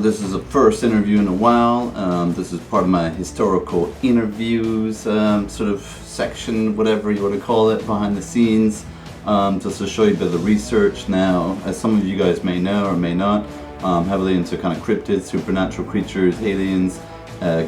this is the first interview in a while. This is part of my historical interviews sort of section, whatever you want to call it, behind the scenes, just to show you a bit of the research. Now, as some of you guys may know or may not, I'm heavily into kind of cryptids, supernatural creatures, aliens,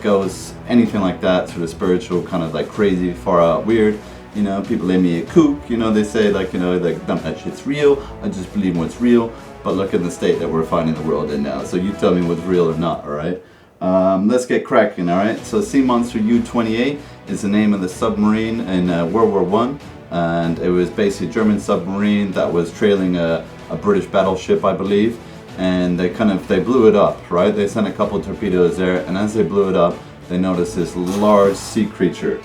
ghosts, anything like that, sort of spiritual, kind of like crazy, far out, weird. You know, people lay me a kook, you know, they say like, you know, like, none of that shit's real, I just believe in what's real. But look at the state that we're finding the world in now, so you tell me what's real or not, alright? Let's get cracking, alright? So Sea Monster U-28 is the name of the submarine in World War I, and it was basically a German submarine that was trailing a British battleship, I believe, and they blew it up, right? They sent a couple of torpedoes there, and as they blew it up, they noticed this large sea creature.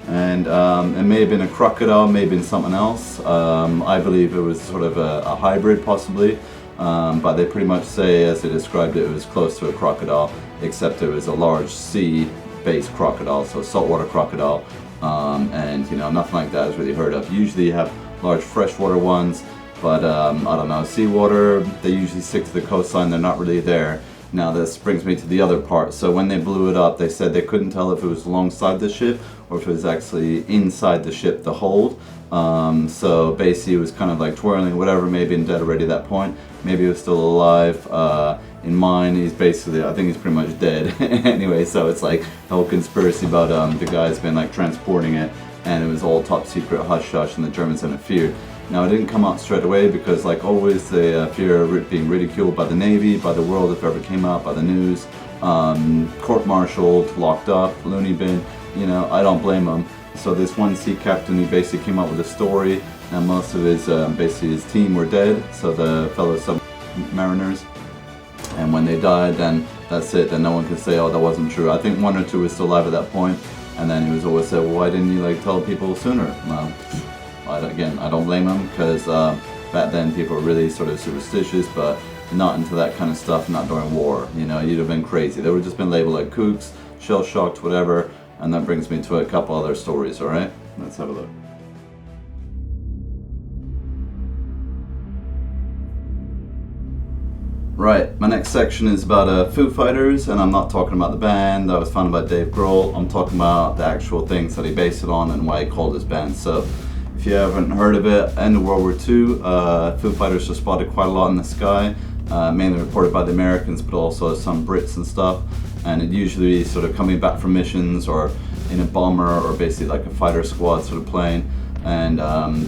And it may have been a crocodile, may have been something else. I believe it was sort of a hybrid, possibly. But they pretty much say, as they described it, it was close to a crocodile, except it was a large sea-based crocodile, so saltwater crocodile, and you know, nothing like that is really heard of. Usually you have large freshwater ones, but I don't know, seawater, they usually stick to the coastline, they're not really there. Now this brings me to the other part. So when they blew it up, they said they couldn't tell if it was alongside the ship or if it was actually inside the ship, the hold. So basically it was kind of like twirling, whatever, maybe dead already at that point. Maybe he was still alive. In mine, he's basically, I think he's pretty much dead. Anyway, so it's like the whole conspiracy about the guys been like transporting it, and it was all top secret, hush hush, and the Germans interfered. Now it didn't come out straight away because, like always, they fear being ridiculed by the Navy, by the world if it ever came out, by the news, court-martialed, locked up, loony bin. You know, I don't blame them. So this one sea captain, he basically came up with a story, and most of his basically his team were dead. So the fellow submariners, and when they died, then that's it. Then no one could say, oh, that wasn't true. I think one or two were still alive at that point, and then he was always said, well, why didn't you like tell people sooner? Well, again, I don't blame them, because back then people were really sort of superstitious, but not into that kind of stuff, not during war. You know, you'd have been crazy. They would have just been labeled like kooks, shell-shocked, whatever, and that brings me to a couple other stories, alright? Let's have a look. Right, my next section is about Foo Fighters, and I'm not talking about the band that was founded by Dave Grohl. I'm talking about the actual things that he based it on and why he called his band. So, if you haven't heard of it, end of World War II, Foo Fighters were spotted quite a lot in the sky, mainly reported by the Americans, but also some Brits and stuff. And it usually sort of coming back from missions or in a bomber or basically like a fighter squad sort of plane. And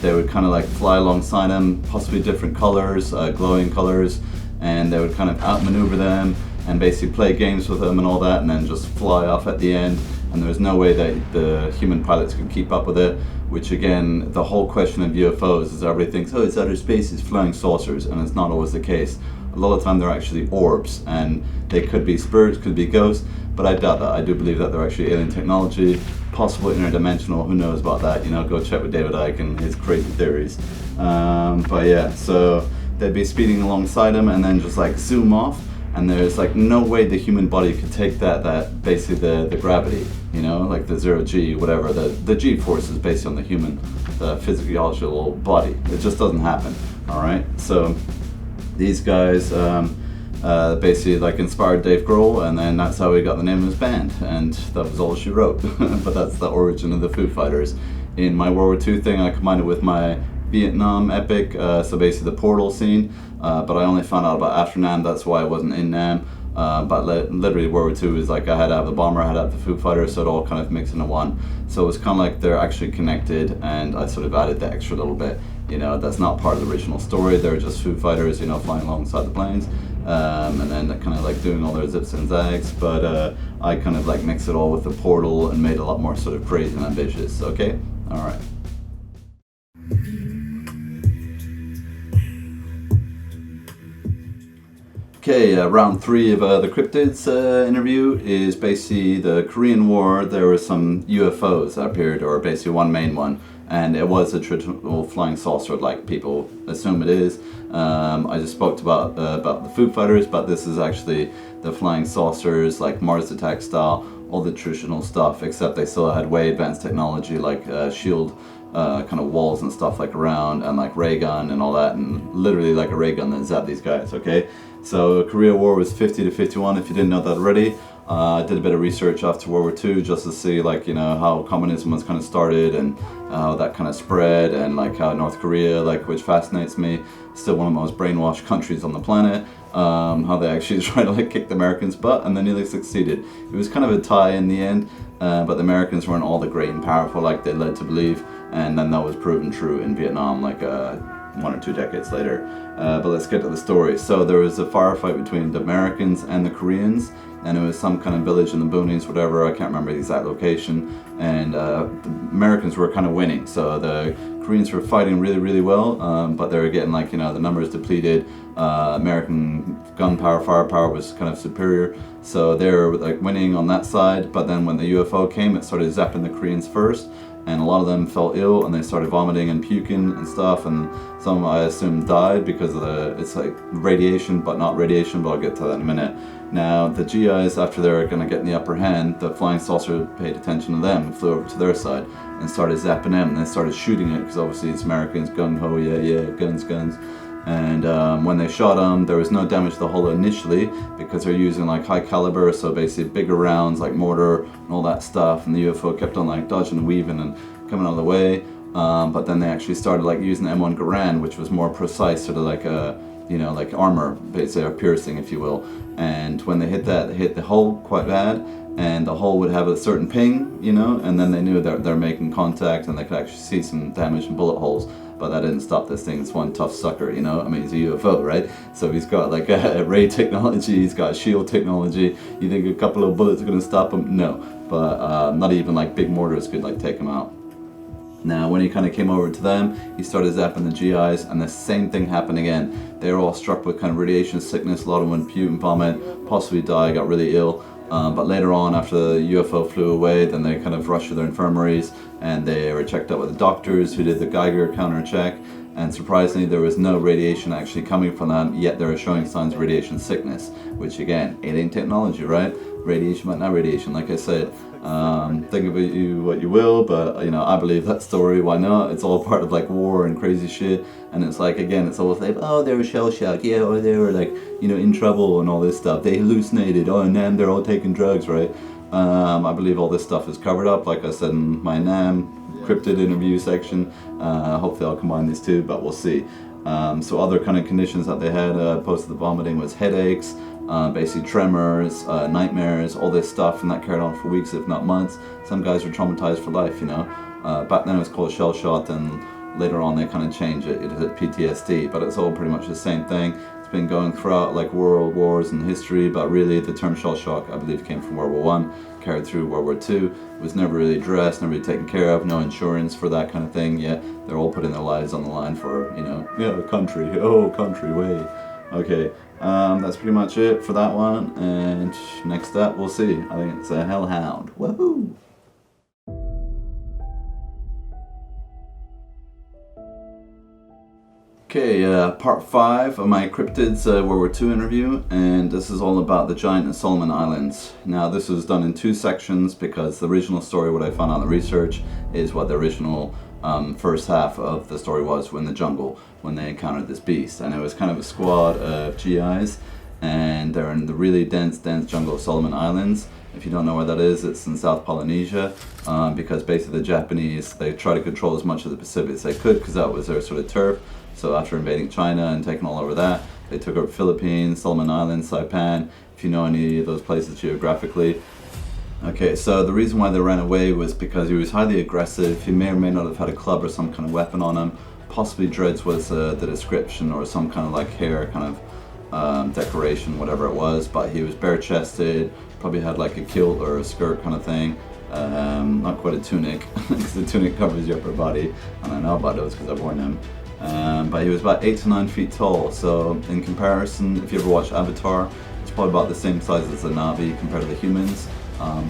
they would kind of like fly alongside them, possibly different colors, glowing colors, and they would kind of outmaneuver them and basically play games with them and all that, and then just fly off at the end. And there was no way that the human pilots could keep up with it, which again, the whole question of UFOs is everybody thinks, oh, it's outer space, it's flying saucers, and it's not always the case. A lot of the time they're actually orbs, and they could be spirits, could be ghosts, but I doubt that. I do believe that they're actually alien technology, possible interdimensional, who knows about that, you know, go check with David Icke and his crazy theories. But yeah, so they'd be speeding alongside them and then just like zoom off, and there's like no way the human body could take that basically the gravity, you know, like the 0G, whatever, the G force is based on the human, the physiological body. It just doesn't happen, alright? So these guys basically like inspired Dave Grohl, and then that's how he got the name of his band, and that was all she wrote. But that's the origin of the Foo Fighters. In my World War II thing, I combined it with my Vietnam epic, so basically the portal scene, but I only found out about after Nam, that's why I wasn't in Nam. But literally World War II is like I had to have the bomber, I had to have the Foo Fighters, so it all kind of mixed into one. So it was kind of like they're actually connected, and I sort of added the extra little bit. You know, that's not part of the original story, they're just Foo Fighters, you know, flying alongside the planes, and then kind of like doing all their zips and zags, but I kind of like mixed it all with the portal and made it a lot more sort of crazy and ambitious, okay? Alright. Okay, round 3 of the Cryptids interview is basically the Korean War. There were some UFOs that appeared, or basically one main one, and it was a traditional flying saucer like people assume it is. I just spoke about the Foo Fighters, but this is actually the flying saucers like Mars Attack style, all the traditional stuff, except they still had way advanced technology like shield kind of walls and stuff like around, and like ray gun and all that, and literally like a ray gun that zapped these guys, okay? So Korea War was 50 to 51, if you didn't know that already. I did a bit of research after World War II just to see, like, you know, how communism was kind of started and how that kind of spread, and like how North Korea, like, which fascinates me, still one of the most brainwashed countries on the planet, how they actually tried to like kick the Americans' butt and they nearly succeeded. It was kind of a tie in the end, but the Americans weren't all the great and powerful like they led to believe, and then that was proven true in Vietnam, like 1 or 2 decades later. But let's get to the story. So there was a firefight between the Americans and the Koreans, and it was some kind of village in the boonies, whatever, I can't remember the exact location, and the Americans were kind of winning. So the Koreans were fighting really, really well, but they were getting, like, you know, the numbers depleted. American gunpower, firepower was kind of superior, so they were like winning on that side. But then when the UFO came, it started zapping the Koreans first, and a lot of them fell ill and they started vomiting and puking and stuff, and some, I assume, died because of it's like radiation, but not radiation, but I'll get to that in a minute. Now the GIs, after they were going to get in the upper hand, the flying saucer paid attention to them and flew over to their side and started zapping them, and they started shooting it because obviously it's Americans, gung-ho, yeah, guns. And when they shot them, there was no damage to the hull initially because they're using like high caliber, so basically bigger rounds like mortar and all that stuff, and the UFO kept on like dodging and weaving and coming out of the way. But then they actually started like using the M1 Garand, which was more precise, sort of like a, you know, like armor, basically, or piercing, if you will. And when they hit that, they hit the hull quite bad, and the hull would have a certain ping, you know, and then they knew that they're making contact, and they could actually see some damage and bullet holes. But that didn't stop this thing. It's one tough sucker, you know. I mean, he's a UFO, right? So he's got like a ray technology, he's got shield technology. You think a couple of bullets are gonna stop him? No. But not even like big mortars could like take him out. Now, when he kind of came over to them, he started zapping the GIs, and the same thing happened again. They were all struck with kind of radiation sickness. A lot of them would puke and vomit, possibly die, got really ill. But later on, after the UFO flew away, then they kind of rushed to their infirmaries, and they were checked out with the doctors who did the Geiger counter check. And surprisingly, there was no radiation actually coming from them, yet they were showing signs of radiation sickness, which again, alien technology, right? Radiation, but not radiation, like I said. Think of it what you will, but you know, I believe that story. Why not? It's all part of like war and crazy shit, and it's like, again, it's always like, oh, they were shell shocked, yeah, or they were like, you know, in trouble and all this stuff. They hallucinated. Oh, and they're all taking drugs, right? I believe all this stuff is covered up, like I said in my cryptid interview section. Hopefully I'll combine these two, but we'll see. So other kind of conditions that they had post the vomiting was headaches, basically tremors, nightmares, all this stuff, and that carried on for weeks, if not months. Some guys were traumatized for life, you know. Back then it was called shell shock, and later on they kind of changed it. It hit PTSD, but it's all pretty much the same thing. It's been going throughout like world wars and history, but really the term shell shock, I believe, came from World War I, carried through World War II, was never really addressed, never really taken care of, no insurance for that kind of thing. Yeah, they're all putting their lives on the line for, you know, yeah, country, oh, country, way. Okay, that's pretty much it for that one, and next up, we'll see. I think it's a hellhound. Woohoo! Okay, part 5 of my Cryptids World War II interview, and this is all about the giant and Solomon Islands. Now, this was done in 2 sections because the original story, what I found out in the research, is what the original first half of the story was in the jungle when they encountered this beast. And it was kind of a squad of GIs, and they're in the really dense jungle of Solomon Islands. If you don't know where that is, it's in South Polynesia, because basically the Japanese, they try to control as much of the Pacific as they could because that was their sort of turf. So after invading China and taking all over that, they took over Philippines, Solomon Islands, Saipan, if you know any of those places geographically. Okay, so the reason why they ran away was because he was highly aggressive. He may or may not have had a club or some kind of weapon on him. Possibly dreads was the description, or some kind of like hair kind of decoration, whatever it was. But he was bare-chested, probably had like a kilt or a skirt kind of thing. Not quite a tunic, because the tunic covers your upper body, and I know about those because I've worn them. But he was about 8 to 9 feet tall, so in comparison, if you ever watch Avatar, it's probably about the same size as the Na'vi compared to the humans,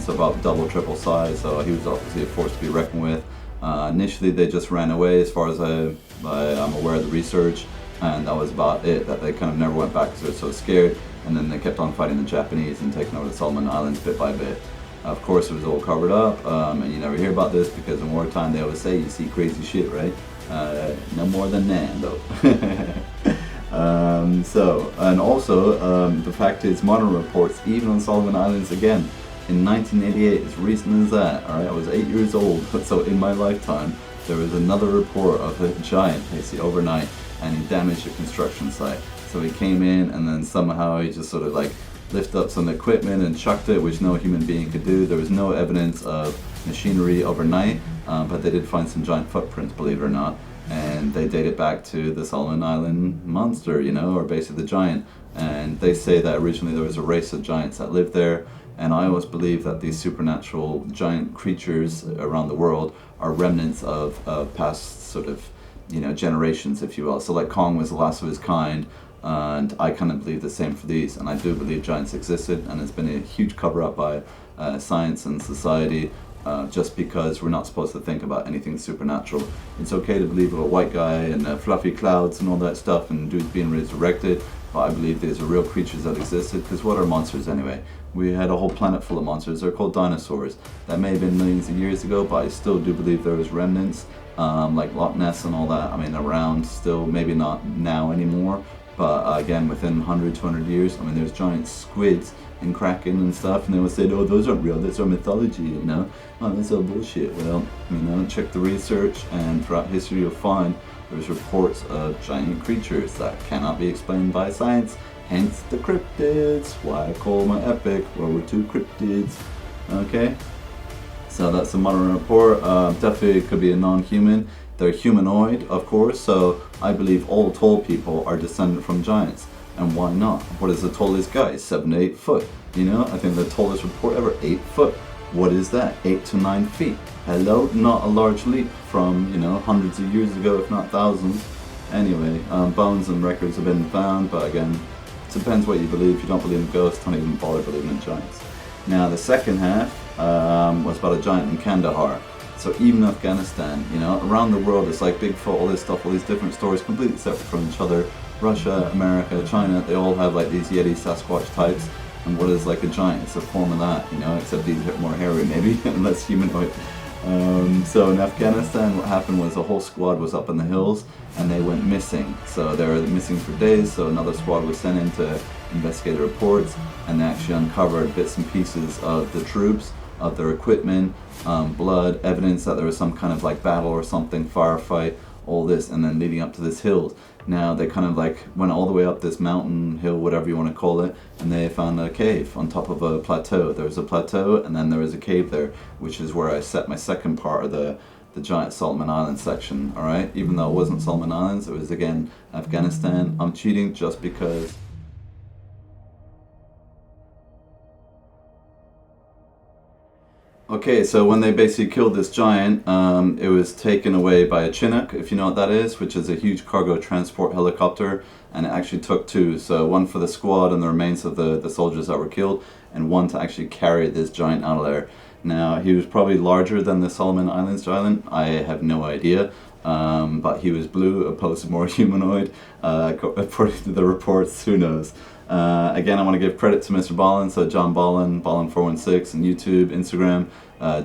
so about double, triple size, so he was obviously a force to be reckoned with. Initially they just ran away, as far as I'm aware of the research, and that was about it, that they kind of never went back because they were so scared, and then they kept on fighting the Japanese and taking over the Solomon Islands bit by bit. Of course it was all covered up, and you never hear about this because in wartime they always say you see crazy shit, right? No more than that though. And also, the fact is, modern reports, even on Solomon Islands again, in 1988, as recent as that, alright, I was 8 years old, so in my lifetime, there was another report of a giant, basically overnight, and he damaged a construction site. So he came in, and then somehow he just sort of like lifted up some equipment and chucked it, which no human being could do. There was no evidence of machinery overnight, but they did find some giant footprints, believe it or not, and they date it back to the Solomon Island monster, you know, or basically the giant. And they say that originally there was a race of giants that lived there, and I always believe that these supernatural giant creatures around the world are remnants of past sort of, you know, generations, if you will. So like Kong was the last of his kind, and I kind of believe the same for these, and I do believe giants existed, and it's been a huge cover-up by science and society, just because we're not supposed to think about anything supernatural. It's okay to believe of a white guy and fluffy clouds and all that stuff and dudes being resurrected, but I believe these are real creatures that existed, because what are monsters anyway? We had a whole planet full of monsters. They're called dinosaurs. That may have been millions of years ago, but I still do believe there was remnants, like Loch Ness and all that. I mean, around still, maybe not now anymore, but again, within 100, 200 years, I mean, there's giant squids and kraken and stuff, and they will say, oh, those aren't real, that's our mythology, you know? Oh, that's all bullshit. Well, you know, check the research, and throughout history you'll find there's reports of giant creatures that cannot be explained by science, hence the cryptids, why I call my epic World War II Cryptids, okay? So that's a modern report. Definitely it could be a non-human. They're humanoid, of course, so I believe all tall people are descended from giants. And why not? What is the tallest guy? 7 to 8 foot. You know, I think the tallest report ever, 8 foot. What is that? 8 to 9 feet. Hello? Not a large leap from, you know, hundreds of years ago, if not thousands. Anyway, bones and records have been found, but again, it depends what you believe. If you don't believe in ghosts, don't even bother believing in giants. Now, the second half was about a giant in Kandahar. So even Afghanistan, you know, around the world, it's like Bigfoot, all this stuff, all these different stories, completely separate from each other. Russia, America, China, they all have like these Yeti, Sasquatch types. And what is like a giant? It's a form of that, you know, except these are more hairy maybe, and less humanoid. So in Afghanistan, what happened was a whole squad was up in the hills, and they went missing. So they were missing for days, so another squad was sent in to investigate the reports, and they actually uncovered bits and pieces of the troops, of their equipment, blood, evidence that there was some kind of like battle or something, firefight, all this, and then leading up to this hill. Now they kind of like went all the way up this mountain, hill, whatever you want to call it, and they found a cave on top of a plateau. There was a plateau, and then there was a cave there, which is where I set my second part of the giant Solomon Islands section, alright? Even though it wasn't Solomon Islands, it was again Afghanistan. I'm cheating just because. Okay, so when they basically killed this giant, it was taken away by a Chinook, if you know what that is, which is a huge cargo transport helicopter, and it actually took two. So one for the squad and the remains of the soldiers that were killed, and one to actually carry this giant out of there. Now, he was probably larger than the Solomon Islands giant, I have no idea, but he was blue, opposed to more humanoid, according to the reports, who knows. Again, I want to give credit to Mr. Ballin, so John Ballin, Ballin416 on YouTube, Instagram,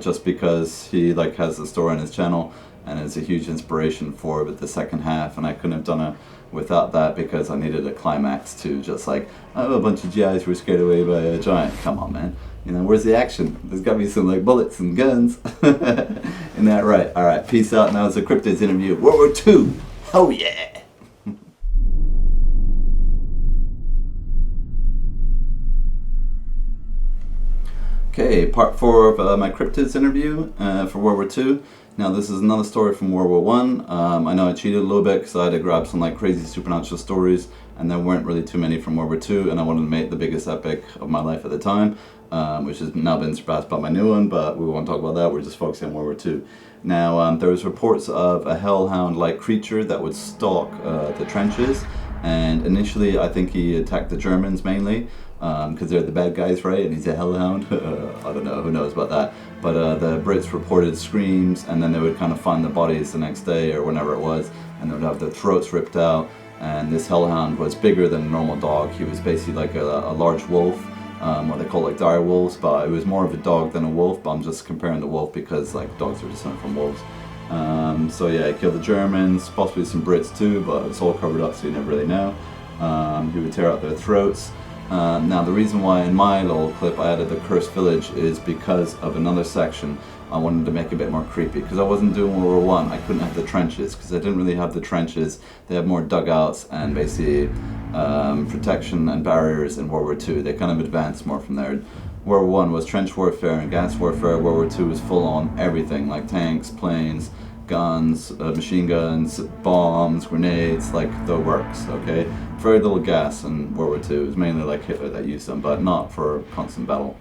just because he like has the story on his channel and is a huge inspiration for the second half, and I couldn't have done it without that because I needed a climax to just like, oh, a bunch of GIs were scared away by a giant. Come on, man. You know, where's the action? There's got to be some like bullets and guns. Isn't that right? Alright, peace out. Now it's a Cryptids interview. World War II. Oh yeah! Okay, part 4 of my Cryptids interview for World War II. Now this is another story from World War I. I know I cheated a little bit because I had to grab some like crazy supernatural stories, and there weren't really too many from World War II, and I wanted to make the biggest epic of my life at the time, which has now been surpassed by my new one, but we won't talk about that, we're just focusing on World War II. Now there was reports of a hellhound-like creature that would stalk the trenches, and initially I think he attacked the Germans mainly, because they're the bad guys, right? And he's a hellhound. I don't know, who knows about that. But the Brits reported screams, and then they would kind of find the bodies the next day or whenever it was, and they would have their throats ripped out. And this hellhound was bigger than a normal dog. He was basically like a large wolf, what they call like dire wolves, but it was more of a dog than a wolf, but I'm just comparing the wolf because like dogs are descended from wolves. So yeah, he killed the Germans, possibly some Brits too, but it's all covered up so you never really know. He would tear out their throats. Now the reason why in my little clip I added the cursed village is because of another section. I wanted to make it a bit more creepy because I wasn't doing World War I. I couldn't have the trenches because I didn't really have the trenches. They have more dugouts and basically protection and barriers in World War II. They kind of advanced more from there. World War I was trench warfare and gas warfare. World War II was full on everything, like tanks, planes, guns, machine guns, bombs, grenades, like the works, okay? Very little gas in World War II. It was mainly like Hitler that used them, but not for constant battle.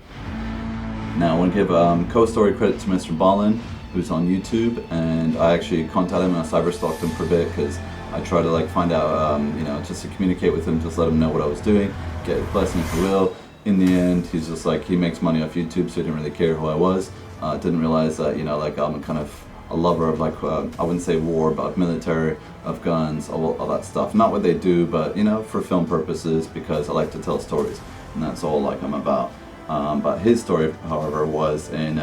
Now I want to give co-story credit to Mr. Ballin, who's on YouTube, and I actually contacted him and I cyberstalked him for a bit because I try to like find out, you know, just to communicate with him, just let him know what I was doing, get his blessing if you will. In the end, he's just like, he makes money off YouTube, so he didn't really care who I was. Didn't realize that, you know, like I'm kind of a lover of like, I wouldn't say war, but military, of guns, all that stuff. Not what they do, but you know, for film purposes, because I like to tell stories, and that's all like I'm about. But his story, however, was in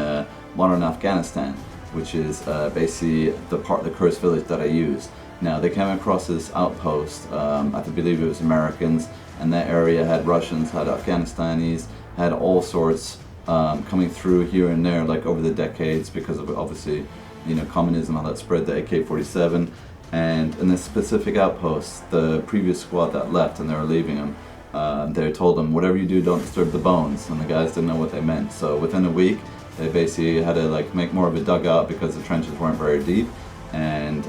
modern Afghanistan, which is basically the cursed village that I used. Now they came across this outpost, I believe it was Americans, and that area had Russians, had Afghanistanis, had all sorts coming through here and there, like over the decades, because of obviously, you know, communism, how that spread the AK-47. And in this specific outpost, the previous squad that left and they were leaving them, they told them, whatever you do, don't disturb the bones, and the guys didn't know what they meant. So within a week, they basically had to like make more of a dugout because the trenches weren't very deep, and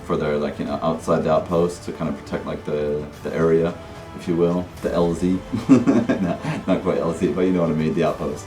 for their like, you know, outside the outpost to kind of protect like the area, if you will, the LZ, not quite LZ, but you know what I mean, the outpost.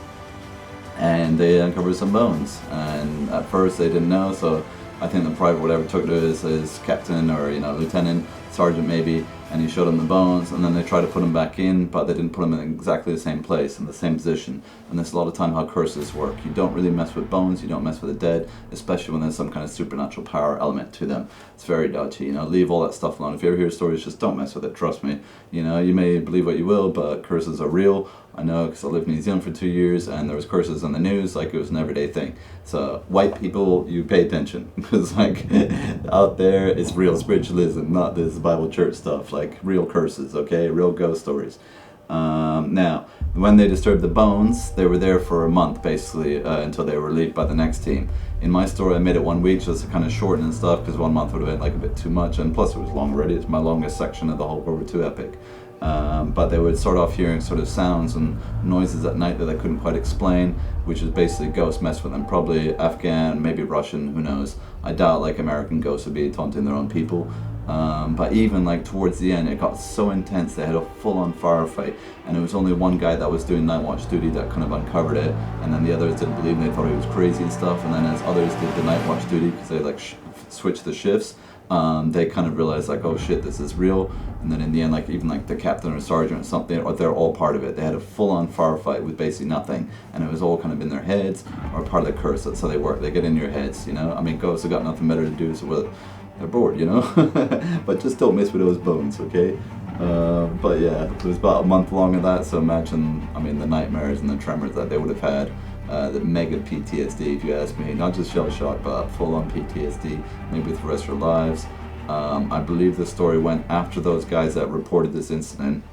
And they uncovered some bones, and at first they didn't know, so I think the private whatever took to his captain or, you know, lieutenant, sergeant maybe, and he showed them the bones, and then they tried to put them back in, but they didn't put them in exactly the same place, in the same position. And that's a lot of time how curses work. You don't really mess with bones, you don't mess with the dead, especially when there's some kind of supernatural power element to them. It's very dodgy, you know, leave all that stuff alone. If you ever hear stories, just don't mess with it, trust me. You know, you may believe what you will, but curses are real. I know because I lived in New Zealand for 2 years and there was curses on the news like it was an everyday thing. So white people, you pay attention because like out there it's real spiritualism, not this Bible church stuff, like real curses, okay, real ghost stories. Now, when they disturbed the bones, they were there for a month basically until they were relieved by the next team. In my story I made it 1 week just to kind of shorten and stuff because 1 month would have been like a bit too much, and plus it was long already. It's my longest section of the whole World War II epic. But they would start off hearing sort of sounds and noises at night that they couldn't quite explain, which is basically ghosts mess with them. Probably Afghan, maybe Russian, who knows. I doubt like American ghosts would be taunting their own people. But even like towards the end it got so intense they had a full-on firefight, and it was only one guy that was doing night watch duty that kind of uncovered it, and then the others didn't believe him, they thought he was crazy and stuff, and then as others did the night watch duty because they like switched the shifts, they kind of realized like, oh shit, this is real. And then in the end, like even like the captain or sergeant or something, or they're all part of it. They had a full-on firefight with basically nothing, and it was all kind of in their heads or part of the curse. That's how they work. They get in your heads, you know. I mean, ghosts have got nothing better to do, so well, they're bored, you know. But just don't mess with those bones, okay? But yeah, it was about a month long of that. So imagine, I mean, the nightmares and the tremors that they would have had. The mega PTSD, if you ask me, not just shell shock, but full-on PTSD, maybe for the rest of their lives. I believe the story went after those guys that reported this incident,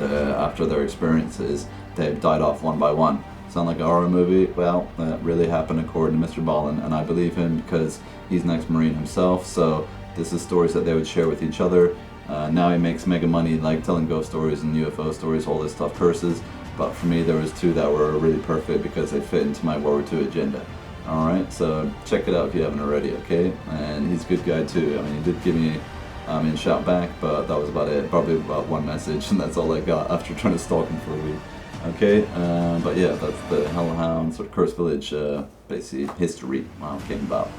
after their experiences, they died off one by one. Sound like a horror movie? Well, that really happened according to Mr. Ballin, and I believe him because he's an ex-Marine himself, so this is stories that they would share with each other. Now he makes mega money like telling ghost stories and UFO stories, all this stuff, curses. But for me, there was 2 that were really perfect because they fit into my World War II agenda. Alright, so check it out if you haven't already, okay? And he's a good guy too. I mean, he did give me a shout back, but that was about it. Probably about 1 message, and that's all I got after trying to stalk him for a week. Okay, but yeah, that's the Hellhound sort of Cursed Village, basically history, how it came about.